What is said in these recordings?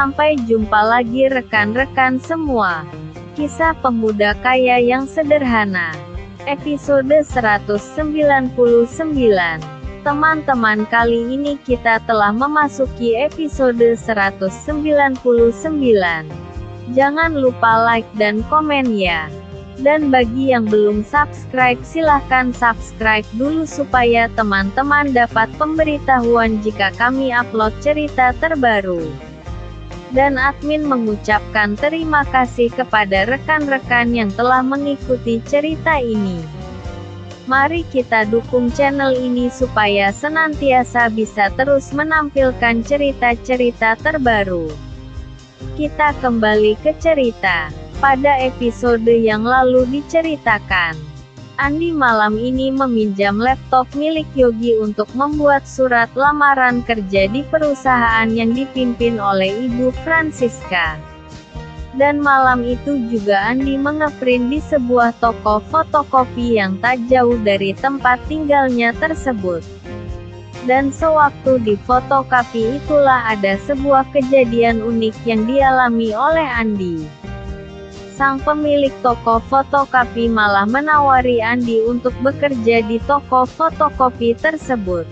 Sampai jumpa lagi rekan-rekan semua. Kisah pemuda kaya yang sederhana. Episode 199. Teman-teman, kali ini kita telah memasuki episode 199. Jangan lupa like dan komen ya. Dan bagi yang belum subscribe, silahkan subscribe dulu supaya teman-teman dapat pemberitahuan jika kami upload cerita terbaru. Dan admin mengucapkan terima kasih kepada rekan-rekan yang telah mengikuti cerita ini. Mari kita dukung channel ini supaya senantiasa bisa terus menampilkan cerita-cerita terbaru. Kita kembali ke cerita. Pada episode yang lalu diceritakan, Andi malam ini meminjam laptop milik Yogi untuk membuat surat lamaran kerja di perusahaan yang dipimpin oleh Ibu Francisca. Dan malam itu juga Andi mengeprint di sebuah toko fotokopi yang tak jauh dari tempat tinggalnya tersebut. Dan sewaktu di fotokopi itulah ada sebuah kejadian unik yang dialami oleh Andi. Sang pemilik toko fotokopi malah menawari Andi untuk bekerja di toko fotokopi tersebut.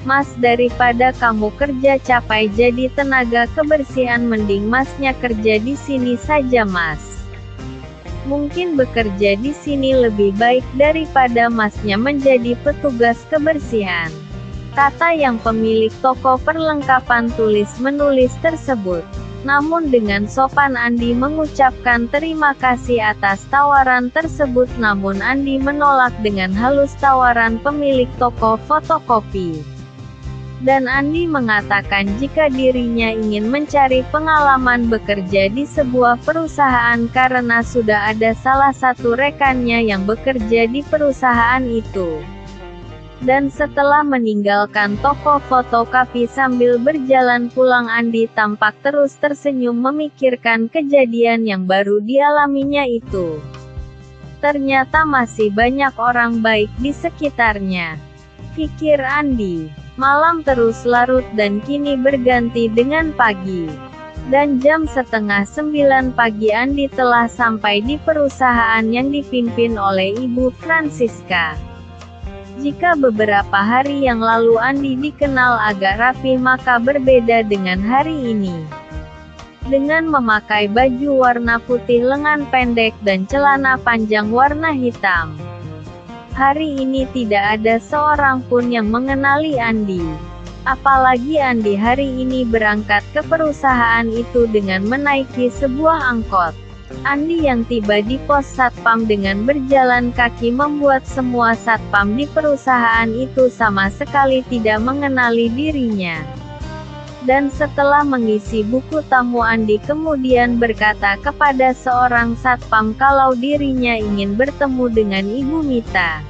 "Mas, daripada kamu kerja capek jadi tenaga kebersihan, mending masnya kerja di sini saja, Mas. Mungkin bekerja di sini lebih baik daripada masnya menjadi petugas kebersihan," kata yang pemilik toko perlengkapan tulis-menulis tersebut. Namun dengan sopan Andi mengucapkan terima kasih atas tawaran tersebut, namun Andi menolak dengan halus tawaran pemilik toko fotokopi. Dan Andi mengatakan jika dirinya ingin mencari pengalaman bekerja di sebuah perusahaan karena sudah ada salah satu rekannya yang bekerja di perusahaan itu. Dan setelah meninggalkan toko fotokopi sambil berjalan pulang, Andi tampak terus tersenyum memikirkan kejadian yang baru dialaminya itu. Ternyata masih banyak orang baik di sekitarnya, pikir Andi. Malam terus larut dan kini berganti dengan pagi. Dan jam 8:30 pagi Andi telah sampai di perusahaan yang dipimpin oleh Ibu Francisca. Jika beberapa hari yang lalu Andi dikenal agak rapi, maka berbeda dengan hari ini. Dengan memakai baju warna putih lengan pendek dan celana panjang warna hitam. Hari ini tidak ada seorang pun yang mengenali Andi. Apalagi Andi hari ini berangkat ke perusahaan itu dengan menaiki sebuah angkot. Andi yang tiba di pos satpam dengan berjalan kaki membuat semua satpam di perusahaan itu sama sekali tidak mengenali dirinya. Dan setelah mengisi buku tamu, Andi kemudian berkata kepada seorang satpam kalau dirinya ingin bertemu dengan Ibu Mita.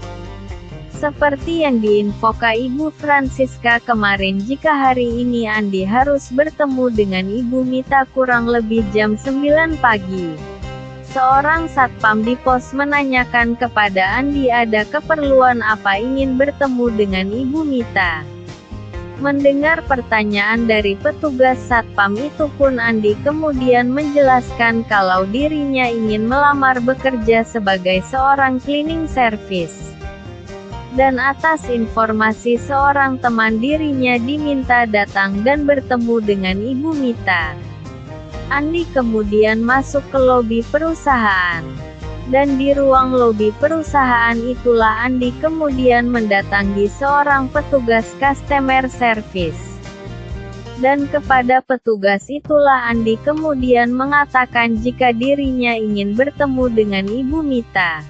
Seperti yang diinfokan Ibu Francisca kemarin, jika hari ini Andi harus bertemu dengan Ibu Mita kurang lebih jam 9 pagi. Seorang satpam di pos menanyakan kepada Andi ada keperluan apa ingin bertemu dengan Ibu Mita. Mendengar pertanyaan dari petugas satpam itu pun Andi kemudian menjelaskan kalau dirinya ingin melamar bekerja sebagai seorang cleaning service. Dan atas informasi seorang teman dirinya diminta datang dan bertemu dengan Ibu Mita. Andi kemudian masuk ke lobi perusahaan. Dan di ruang lobi perusahaan itulah Andi kemudian mendatangi seorang petugas customer service. Dan kepada petugas itulah Andi kemudian mengatakan jika dirinya ingin bertemu dengan Ibu Mita.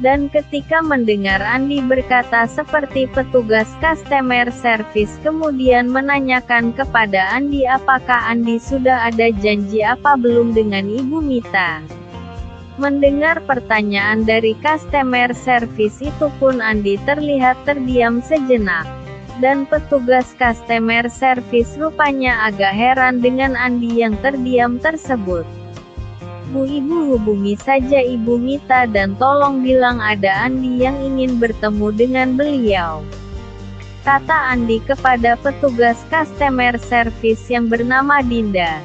Dan ketika mendengar Andi berkata seperti petugas customer service kemudian menanyakan kepada Andi apakah Andi sudah ada janji apa belum dengan Ibu Mita. Mendengar pertanyaan dari customer service itu pun Andi terlihat terdiam sejenak. Dan petugas customer service rupanya agak heran dengan Andi yang terdiam tersebut. "Bu, Ibu hubungi saja Ibu Mita dan tolong bilang ada Andi yang ingin bertemu dengan beliau," kata Andi kepada petugas customer service yang bernama Dinda.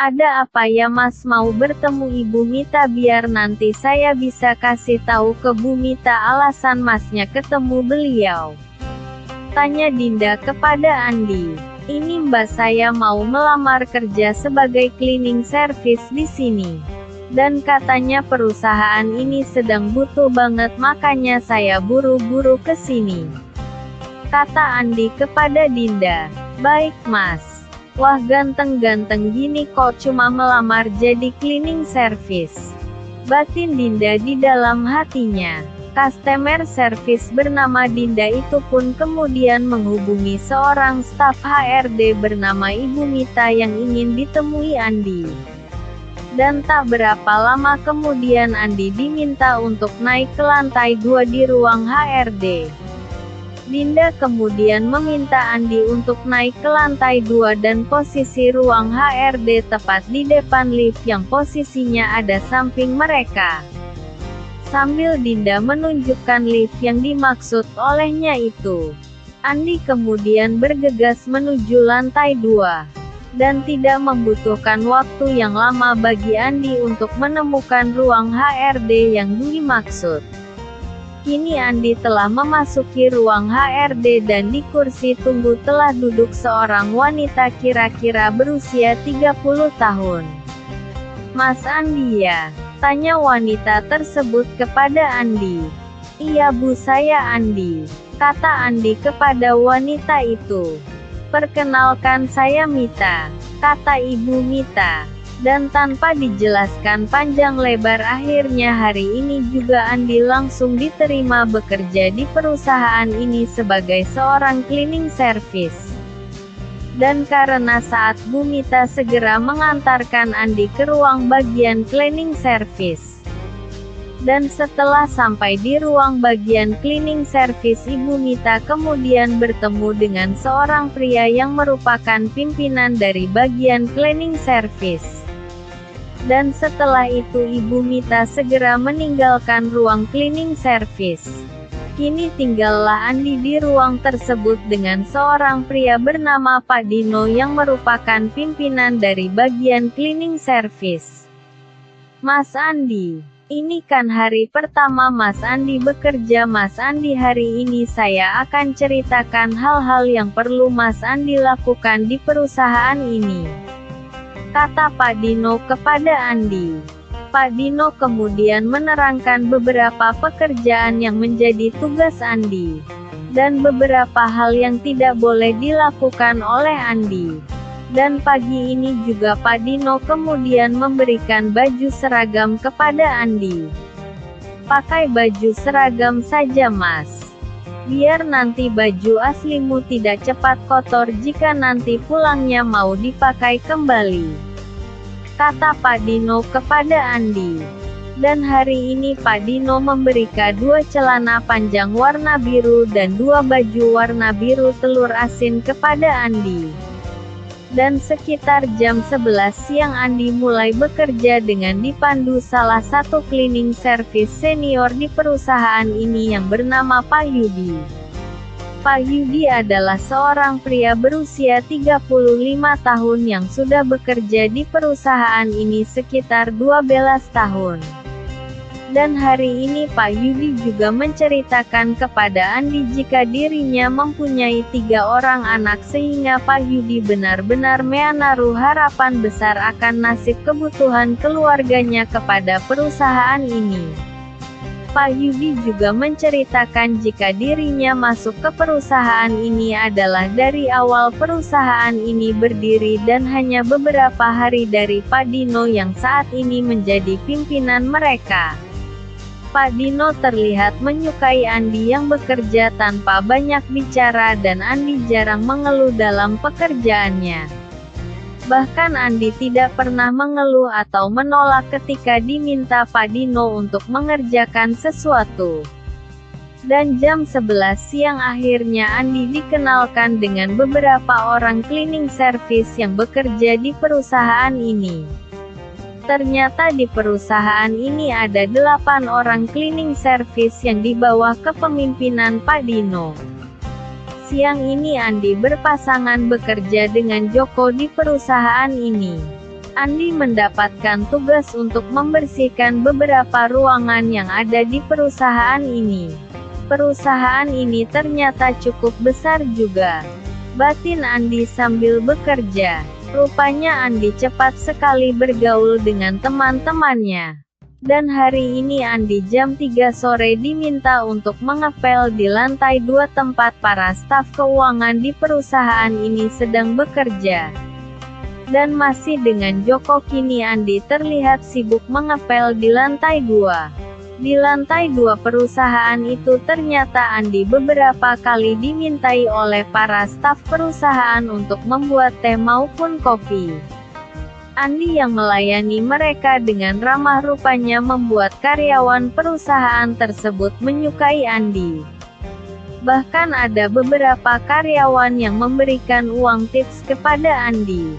Ada apa ya Mas, mau bertemu Ibu Mita biar nanti saya bisa kasih tahu ke Bu Mita alasan Masnya ketemu beliau. Tanya Dinda kepada Andi. Ini Mbak, saya mau melamar kerja sebagai cleaning service di sini. Dan katanya perusahaan ini sedang butuh banget, makanya saya buru-buru ke sini. Kata Andi kepada Dinda. Baik Mas. Wah, ganteng-ganteng gini kok cuma melamar jadi cleaning service. Batin Dinda di dalam hatinya. Customer service bernama Dinda itu pun kemudian menghubungi seorang staf HRD bernama Ibu Mita yang ingin ditemui Andi. Dan tak berapa lama kemudian Andi diminta untuk naik ke lantai 2 di ruang HRD. Dinda kemudian meminta Andi untuk naik ke lantai 2 dan posisi ruang HRD tepat di depan lift yang posisinya ada samping mereka. Sambil Dinda menunjukkan lift yang dimaksud olehnya itu, Andi kemudian bergegas menuju lantai 2. Dan tidak membutuhkan waktu yang lama bagi Andi untuk menemukan ruang HRD yang dimaksud. Kini Andi telah memasuki ruang HRD dan di kursi tunggu telah duduk seorang wanita kira-kira berusia 30 tahun. Mas Andi ya? Tanya wanita tersebut kepada Andi. Iya Bu, saya Andi. Kata Andi kepada wanita itu. Perkenalkan, saya Mita. Kata Ibu Mita. Dan tanpa dijelaskan panjang lebar akhirnya hari ini juga Andi langsung diterima bekerja di perusahaan ini sebagai seorang cleaning service. Dan karena saat Bu Mita segera mengantarkan Andi ke ruang bagian cleaning service. Dan setelah sampai di ruang bagian cleaning service, Ibu Mita kemudian bertemu dengan seorang pria yang merupakan pimpinan dari bagian cleaning service. Dan setelah itu Ibu Mita segera meninggalkan ruang cleaning service. Kini tinggallah Andi di ruang tersebut dengan seorang pria bernama Pak Dino yang merupakan pimpinan dari bagian cleaning service. Mas Andi, ini kan hari pertama Mas Andi bekerja. Mas Andi, hari ini saya akan ceritakan hal-hal yang perlu Mas Andi lakukan di perusahaan ini. Kata Pak Dino kepada Andi. Pak Dino kemudian menerangkan beberapa pekerjaan yang menjadi tugas Andi. Dan beberapa hal yang tidak boleh dilakukan oleh Andi. Dan pagi ini juga Pak Dino kemudian memberikan baju seragam kepada Andi. Pakai baju seragam saja Mas. Biar nanti baju aslimu tidak cepat kotor jika nanti pulangnya mau dipakai kembali. Kata Pak Dino kepada Andi. Dan hari ini Pak Dino memberikan 2 celana panjang warna biru dan 2 baju warna biru telur asin kepada Andi. Dan sekitar jam 11 siang Andi mulai bekerja dengan dipandu salah satu cleaning service senior di perusahaan ini yang bernama Pak Yudi. Pak Yudi adalah seorang pria berusia 35 tahun yang sudah bekerja di perusahaan ini sekitar 12 tahun. Dan hari ini Pak Yudi juga menceritakan kepada Andi jika dirinya mempunyai 3 orang anak sehingga Pak Yudi benar-benar menaruh harapan besar akan nasib kebutuhan keluarganya kepada perusahaan ini. Pak Yudi juga menceritakan jika dirinya masuk ke perusahaan ini adalah dari awal perusahaan ini berdiri dan hanya beberapa hari dari Pak Dino yang saat ini menjadi pimpinan mereka. Pak Dino terlihat menyukai Andi yang bekerja tanpa banyak bicara dan Andi jarang mengeluh dalam pekerjaannya. Bahkan Andi tidak pernah mengeluh atau menolak ketika diminta Pak Dino untuk mengerjakan sesuatu. Dan jam 11 siang akhirnya Andi dikenalkan dengan beberapa orang cleaning service yang bekerja di perusahaan ini. Ternyata di perusahaan ini ada 8 orang cleaning service yang di bawah kepemimpinan Pak Dino. Siang ini Andi berpasangan bekerja dengan Joko di perusahaan ini. Andi mendapatkan tugas untuk membersihkan beberapa ruangan yang ada di perusahaan ini. Perusahaan ini ternyata cukup besar juga. Batin Andi sambil bekerja. Rupanya Andi cepat sekali bergaul dengan teman-temannya. Dan hari ini Andi jam 3 sore diminta untuk mengepel di lantai 2 tempat para staf keuangan di perusahaan ini sedang bekerja. Dan masih dengan Joko kini Andi terlihat sibuk mengepel di lantai 2. Di lantai 2 perusahaan itu ternyata Andi beberapa kali dimintai oleh para staf perusahaan untuk membuat teh maupun kopi. Andi yang melayani mereka dengan ramah rupanya membuat karyawan perusahaan tersebut menyukai Andi. Bahkan ada beberapa karyawan yang memberikan uang tips kepada Andi.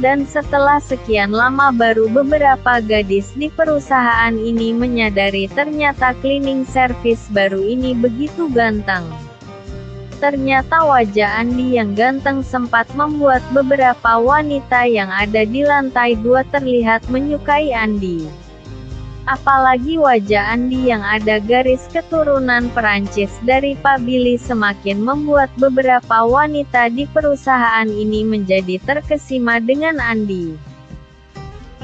Dan setelah sekian lama baru beberapa gadis di perusahaan ini menyadari ternyata cleaning service baru ini begitu ganteng. Ternyata wajah Andi yang ganteng sempat membuat beberapa wanita yang ada di lantai 2 terlihat menyukai Andi. Apalagi wajah Andi yang ada garis keturunan Perancis dari Pak Billy semakin membuat beberapa wanita di perusahaan ini menjadi terkesima dengan Andi.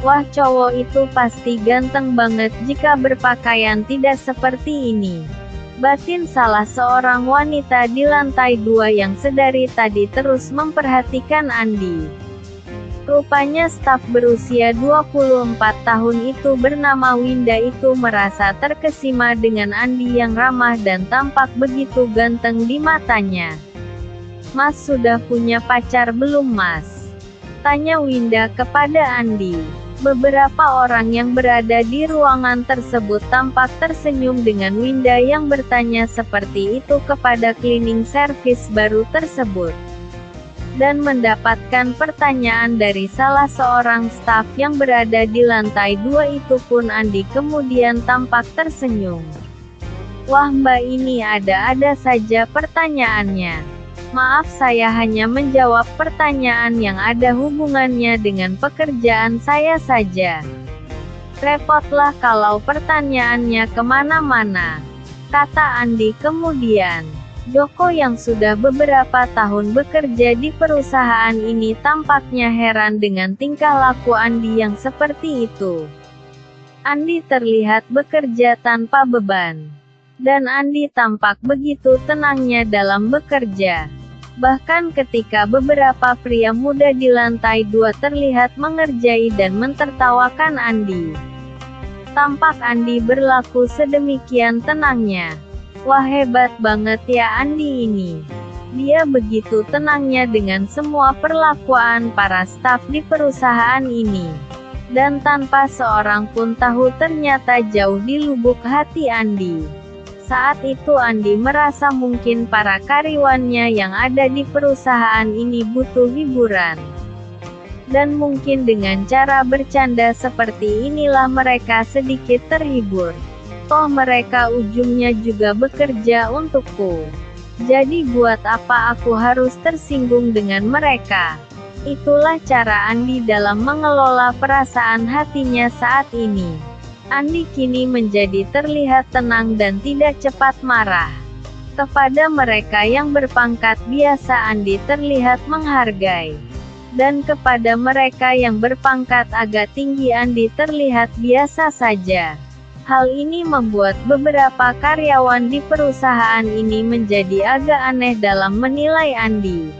Wah, cowok itu pasti ganteng banget jika berpakaian tidak seperti ini. Batin salah seorang wanita di lantai 2 yang sedari tadi terus memperhatikan Andi. Rupanya staf berusia 24 tahun itu bernama Winda itu merasa terkesima dengan Andi yang ramah dan tampak begitu ganteng di matanya. "Mas sudah punya pacar belum, Mas?" tanya Winda kepada Andi. Beberapa orang yang berada di ruangan tersebut tampak tersenyum dengan Winda yang bertanya seperti itu kepada cleaning service baru tersebut. Dan mendapatkan pertanyaan dari salah seorang staf yang berada di lantai 2 itu pun Andi kemudian tampak tersenyum. "Wah, Mbak, ini ada-ada saja pertanyaannya. Maaf, saya hanya menjawab pertanyaan yang ada hubungannya dengan pekerjaan saya saja. Repotlah kalau pertanyaannya kemana-mana," kata Andi kemudian. Joko yang sudah beberapa tahun bekerja di perusahaan ini tampaknya heran dengan tingkah laku Andi yang seperti itu. Andi terlihat bekerja tanpa beban. Dan Andi tampak begitu tenangnya dalam bekerja. Bahkan ketika beberapa pria muda di lantai 2 terlihat mengerjai dan mentertawakan Andi. Tampak Andi berlaku sedemikian tenangnya. Wah, hebat banget ya Andi ini. Dia begitu tenangnya dengan semua perlakuan para staf di perusahaan ini. Dan tanpa seorang pun tahu ternyata jauh di lubuk hati Andi. Saat itu Andi merasa mungkin para karyawannya yang ada di perusahaan ini butuh hiburan. Dan mungkin dengan cara bercanda seperti inilah mereka sedikit terhibur. Toh mereka ujungnya juga bekerja untukku. Jadi buat apa aku harus tersinggung dengan mereka? Itulah cara Andi dalam mengelola perasaan hatinya saat ini. Andi kini menjadi terlihat tenang dan tidak cepat marah. Kepada mereka yang berpangkat biasa Andi terlihat menghargai. Dan kepada mereka yang berpangkat agak tinggi Andi terlihat biasa saja. Hal ini membuat beberapa karyawan di perusahaan ini menjadi agak aneh dalam menilai Andi.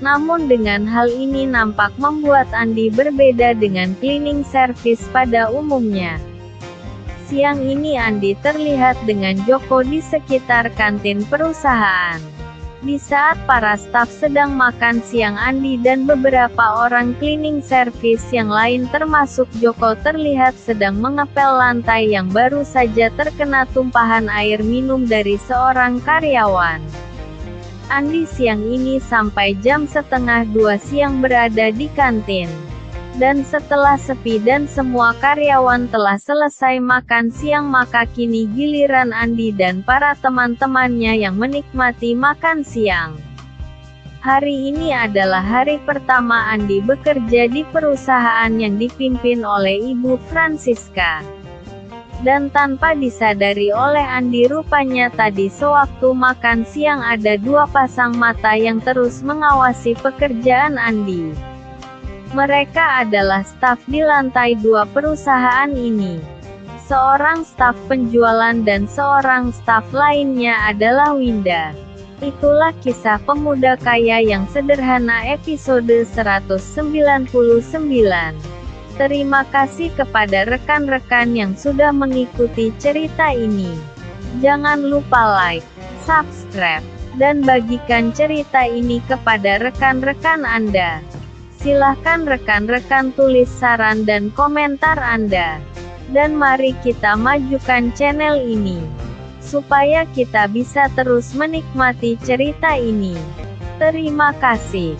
Namun dengan hal ini nampak membuat Andi berbeda dengan cleaning service pada umumnya. Siang ini Andi terlihat dengan Joko di sekitar kantin perusahaan. Di saat para staf sedang makan siang, Andi dan beberapa orang cleaning service yang lain termasuk Joko terlihat sedang mengepel lantai yang baru saja terkena tumpahan air minum dari seorang karyawan. Andi siang ini sampai jam 1:30 siang berada di kantin. Dan setelah sepi dan semua karyawan telah selesai makan siang, maka kini giliran Andi dan para teman-temannya yang menikmati makan siang. Hari ini adalah hari pertama Andi bekerja di perusahaan yang dipimpin oleh Ibu Francisca. Dan tanpa disadari oleh Andi, rupanya tadi sewaktu makan siang ada dua pasang mata yang terus mengawasi pekerjaan Andi. Mereka adalah staf di lantai 2 perusahaan ini. Seorang staf penjualan dan seorang staf lainnya adalah Winda. Itulah kisah pemuda kaya yang sederhana episode 199. Terima kasih kepada rekan-rekan yang sudah mengikuti cerita ini. Jangan lupa like, subscribe, dan bagikan cerita ini kepada rekan-rekan Anda. Silahkan rekan-rekan tulis saran dan komentar Anda. Dan mari kita majukan channel ini, supaya kita bisa terus menikmati cerita ini. Terima kasih.